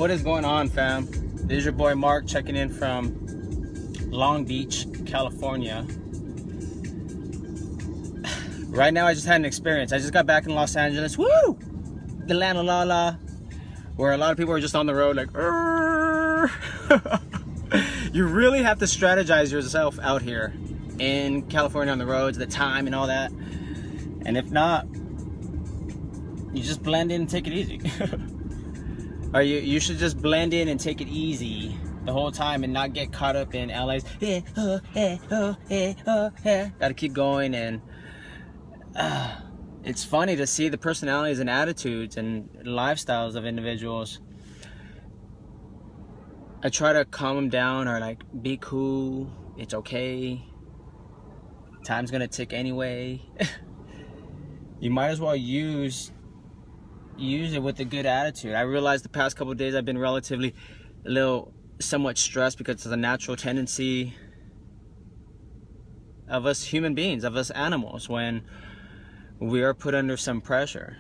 What is going on, fam? This is your boy Mark checking in from Long Beach, California. Right now I just had an experience. I just got back in Los Angeles. Woo! The land of la la, where a lot of people are just on the road like you really have to strategize yourself out here in California on the roads, the time and all that. And if not, you just blend in and take it easy. Or you should just blend in and take it easy the whole time and not get caught up in LA's gotta keep going. And it's funny to see the personalities and attitudes and lifestyles of individuals. I try to calm them down, or like, be cool, it's okay, time's gonna tick anyway. You might as well use it with a good attitude. I realized the past couple of days I've been relatively somewhat stressed because it's a natural tendency of us human beings, of us animals, when we are put under some pressure.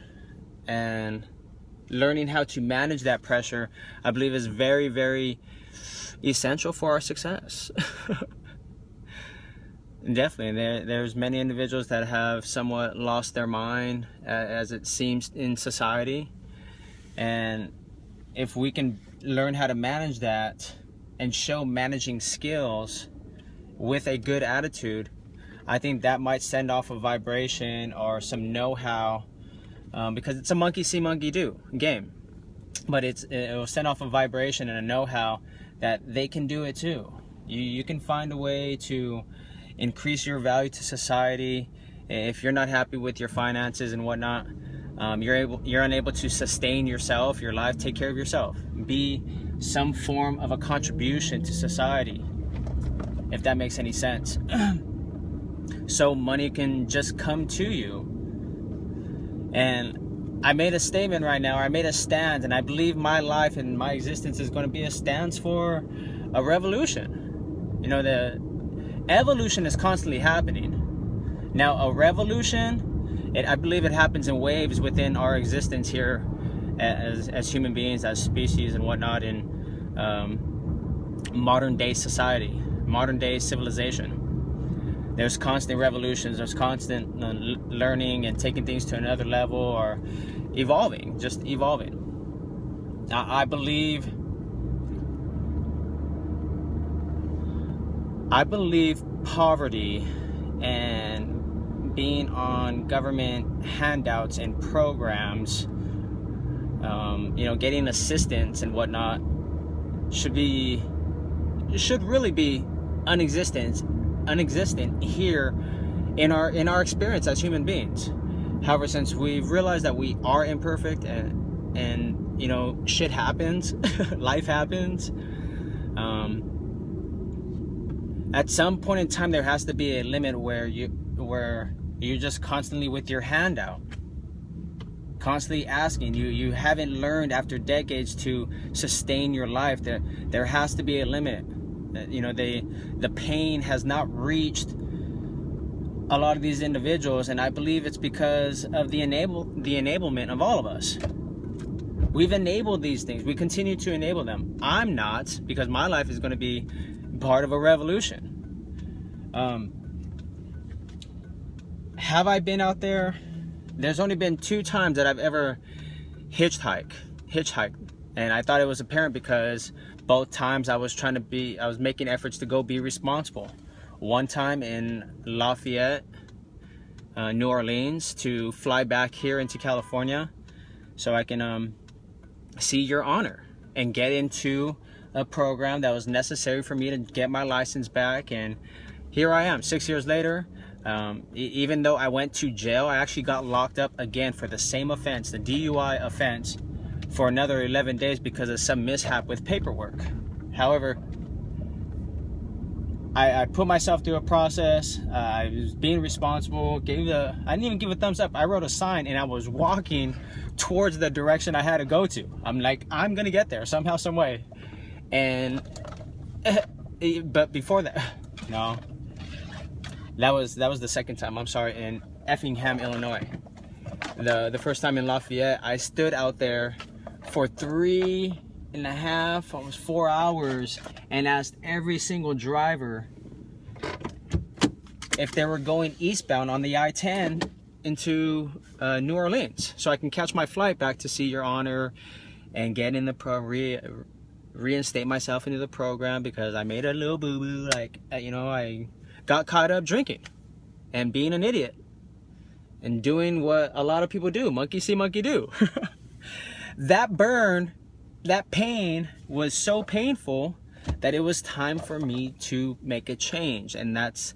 And learning how to manage that pressure, I believe, is very, very essential for our success. Definitely, there's many individuals that have somewhat lost their mind, as it seems, in society. And if we can learn how to manage that and show managing skills with a good attitude, I think that might send off a vibration or some know-how, because it's a monkey see, monkey do game. But it will send off a vibration and a know-how that they can do it too. You can find a way to increase your value to society. If you're not happy with your finances and whatnot, you're unable to sustain yourself, your life, take care of yourself, be some form of a contribution to society, if that makes any sense. So money can just come to you. And I made a statement right now, I made a stand, and I believe my life and my existence is going to be a stance for a revolution. You know, the evolution is constantly happening. Now, a revolution, I believe it happens in waves within our existence here as human beings, as species and whatnot, in modern day society, modern day civilization. There's constant revolutions, there's constant learning and taking things to another level, or evolving, just evolving. Now, I believe poverty and being on government handouts and programs, getting assistance and whatnot, should really be unexistent here in our experience as human beings. However, since we've realized that we are imperfect and shit happens, life happens, at some point in time there has to be a limit where you're just constantly with your hand out, constantly asking. You haven't learned after decades to sustain your life. There has to be a limit. The pain has not reached a lot of these individuals, and I believe it's because of the enablement of all of us. We've enabled these things. We continue to enable them. I'm not, because my life is going to be part of a revolution. Have I been out there? There's only been 2 times that I've ever hitchhiked, and I thought it was apparent because both times I was making efforts to go be responsible. One time in Lafayette, New Orleans, to fly back here into California so I can see Your Honor and get into a program that was necessary for me to get my license back. And here I am 6 years later. Even though I went to jail, I actually got locked up again for the same offense, the DUI offense, for another 11 days because of some mishap with paperwork. However, I put myself through a process. I was being responsible. I didn't even give a thumbs up. I wrote a sign and I was walking towards the direction I had to go to. I'm like, I'm gonna get there somehow, some way. And but before that, no, that was the second time. I'm sorry, in Effingham, Illinois. The first time in Lafayette, I stood out there for 3 and a half, almost 4 hours, and asked every single driver if they were going eastbound on the I-10 into New Orleans, so I can catch my flight back to see Your Honor and get in the reinstate myself into the program, because I made a little boo-boo. Like, you know, I got caught up drinking and being an idiot and doing what a lot of people do, monkey see, monkey do. That burn, that pain was so painful that it was time for me to make a change. And that's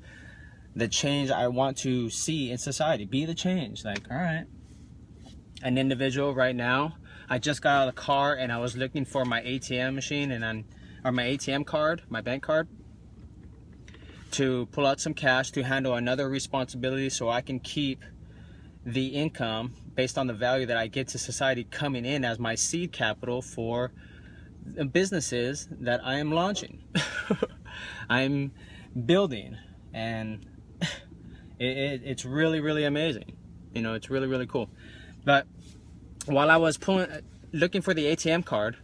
the change I want to see in society. Be the change. Like, all right, an individual right now, I just got out of the car and I was looking for my ATM machine or my ATM card, my bank card, to pull out some cash to handle another responsibility so I can keep the income based on the value that I get to society coming in as my seed capital for the businesses that I am launching. I'm building, and it's really, really amazing. You know, it's really, really cool. But while I was looking for the ATM card,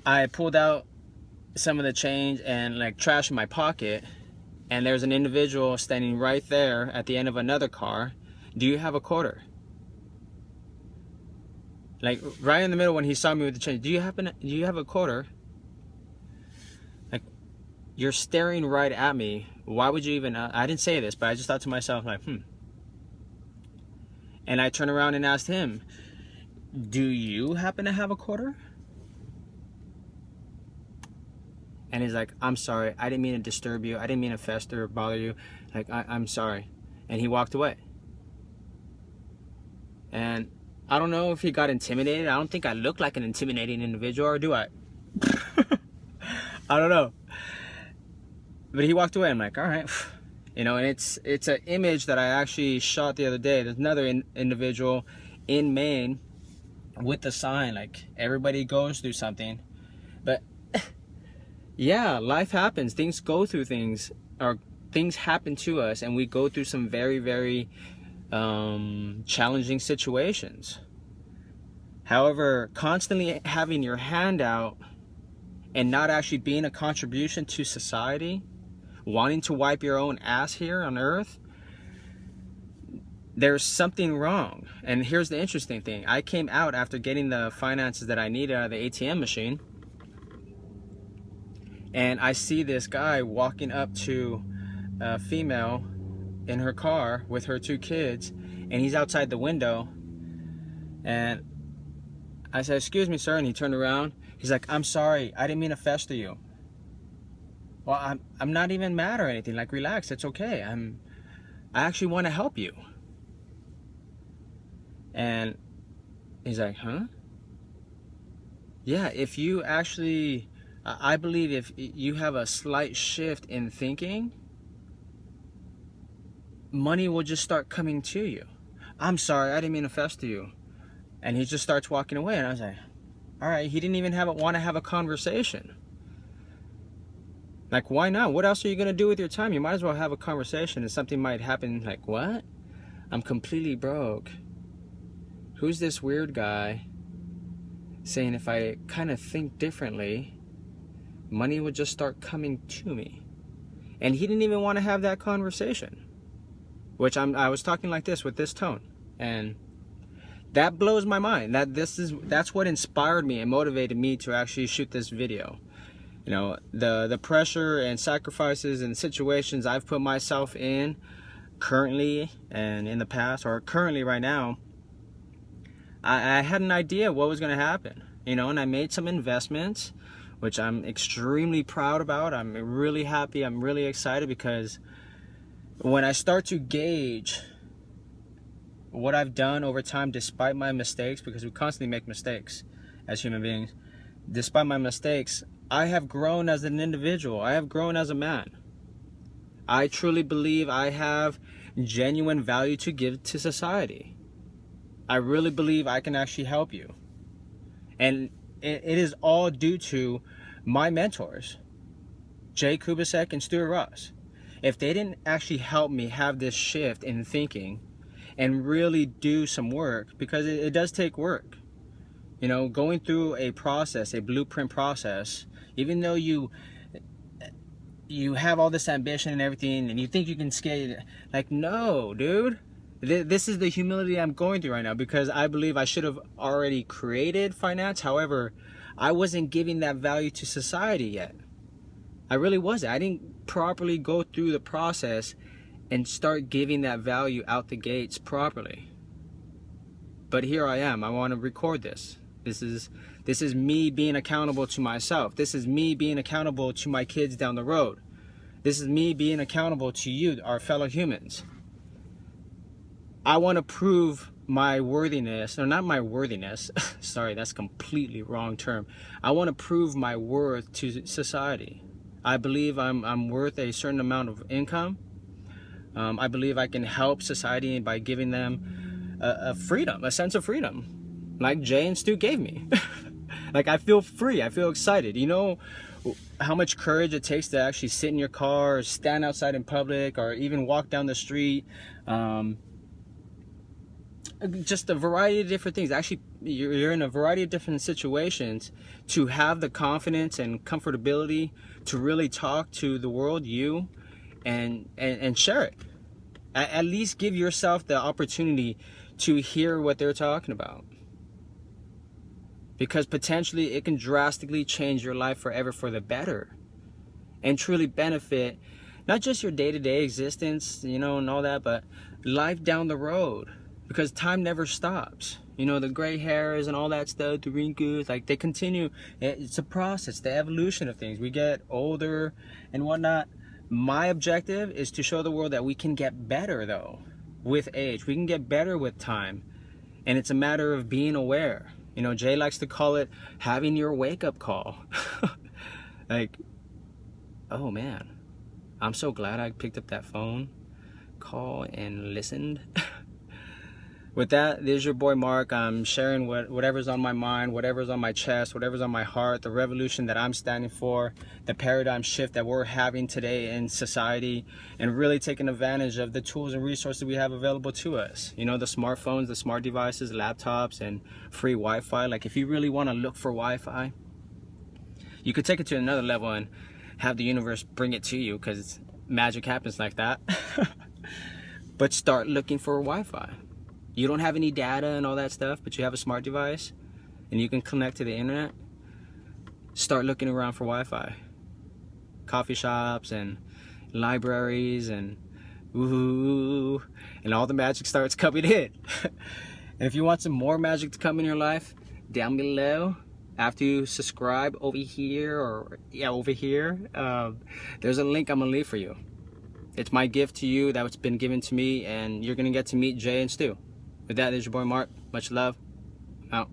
I pulled out some of the change and like trash in my pocket, and there's an individual standing right there at the end of another car. Do you have a quarter? Like right in the middle when he saw me with the change. Do you have a quarter? Like, you're staring right at me. Why would you even? I didn't say this, but I just thought to myself, like, And I turned around and asked him, do you happen to have a quarter? And he's like, I'm sorry, I didn't mean to disturb you. I didn't mean to fester or bother you. Like, I'm sorry. And he walked away. And I don't know if he got intimidated. I don't think I look like an intimidating individual, or do I? I don't know. But he walked away. I'm like, all right. You know, and it's an image that I actually shot the other day. There's another individual in Maine with the sign, like, everybody goes through something. But yeah, life happens. Things go through things, or things happen to us, and we go through some very, very challenging situations. However, constantly having your hand out and not actually being a contribution to society, wanting to wipe your own ass here on earth, there's something wrong. And here's the interesting thing. I came out after getting the finances that I needed out of the ATM machine, and I see this guy walking up to a female in her car with her 2 kids, and he's outside the window. And I said, excuse me, sir. And he turned around. He's like, I'm sorry, I didn't mean to fester you. Well, I'm not even mad or anything. Like, relax, it's okay. I actually want to help you. And he's like, huh? Yeah, if you actually, I believe if you have a slight shift in thinking, money will just start coming to you. I'm sorry, I didn't mean to fester you. And he just starts walking away, and I was like, all right, he didn't even want to have a conversation. Like, why not? What else are you going to do with your time? You might as well have a conversation, and something might happen. Like, what? I'm completely broke. Who's this weird guy saying if I kind of think differently, money would just start coming to me? And he didn't even want to have that conversation. Which I was talking like this with this tone, and that blows my mind. That's what inspired me and motivated me to actually shoot this video. You know, the pressure and sacrifices and situations I've put myself in currently and in the past, or currently right now. I had an idea what was going to happen, you know, and I made some investments, which I'm extremely proud about. I'm really happy. I'm really excited, because when I start to gauge what I've done over time, despite my mistakes, because we constantly make mistakes as human beings, despite my mistakes, I have grown as an individual. I have grown as a man. I truly believe I have genuine value to give to society. I really believe I can actually help you. And it is all due to my mentors, Jay Kubasek and Stuart Ross. If they didn't actually help me have this shift in thinking and really do some work, because it does take work. You know, going through a process, a blueprint process, even though you have all this ambition and everything, and you think you can scale it, like, no, dude. This is the humility I'm going through right now, because I believe I should have already created finance. However, I wasn't giving that value to society yet. I really wasn't. I didn't properly go through the process and start giving that value out the gates properly. But here I am. I want to record this. This is me being accountable to myself. This is me being accountable to my kids down the road. This is me being accountable to you, our fellow humans. I want to prove my worthiness, or not my worthiness, sorry, that's completely wrong term. I want to prove my worth to society. I believe I'm worth a certain amount of income. I believe I can help society by giving them a freedom, a sense of freedom, like Jay and Stu gave me. Like, I feel free, I feel excited. You know how much courage it takes to actually sit in your car, or stand outside in public, or even walk down the street. Just a variety of different things. Actually, you're in a variety of different situations to have the confidence and comfortability to really talk to the world, and share it. At least give yourself the opportunity to hear what they're talking about, because potentially it can drastically change your life forever for the better, and truly benefit not just your day-to-day existence, you know, and all that, but life down the road. Because time never stops. You know, the gray hairs and all that stuff, the wrinkles, like, they continue. It's a process, the evolution of things. We get older and whatnot. My objective is to show the world that we can get better, though, with age. We can get better with time. And it's a matter of being aware. You know, Jay likes to call it having your wake-up call. Like, oh man, I'm so glad I picked up that phone call and listened. With that, this is your boy Mark. I'm sharing whatever's on my mind, whatever's on my chest, whatever's on my heart, the revolution that I'm standing for, the paradigm shift that we're having today in society, and really taking advantage of the tools and resources we have available to us. You know, the smartphones, the smart devices, laptops, and free Wi-Fi. Like, if you really want to look for Wi-Fi, you could take it to another level and have the universe bring it to you, because magic happens like that. But start looking for Wi-Fi. You don't have any data and all that stuff, but you have a smart device and you can connect to the internet. Start looking around for Wi-Fi. Coffee shops and libraries and ooh, and all the magic starts coming in. And if you want some more magic to come in your life, down below, after you subscribe over here, or yeah, over here, there's a link I'm gonna leave for you. It's my gift to you that's been given to me, and you're gonna get to meet Jay and Stu. With that, this is your boy Mark. Much love. Out.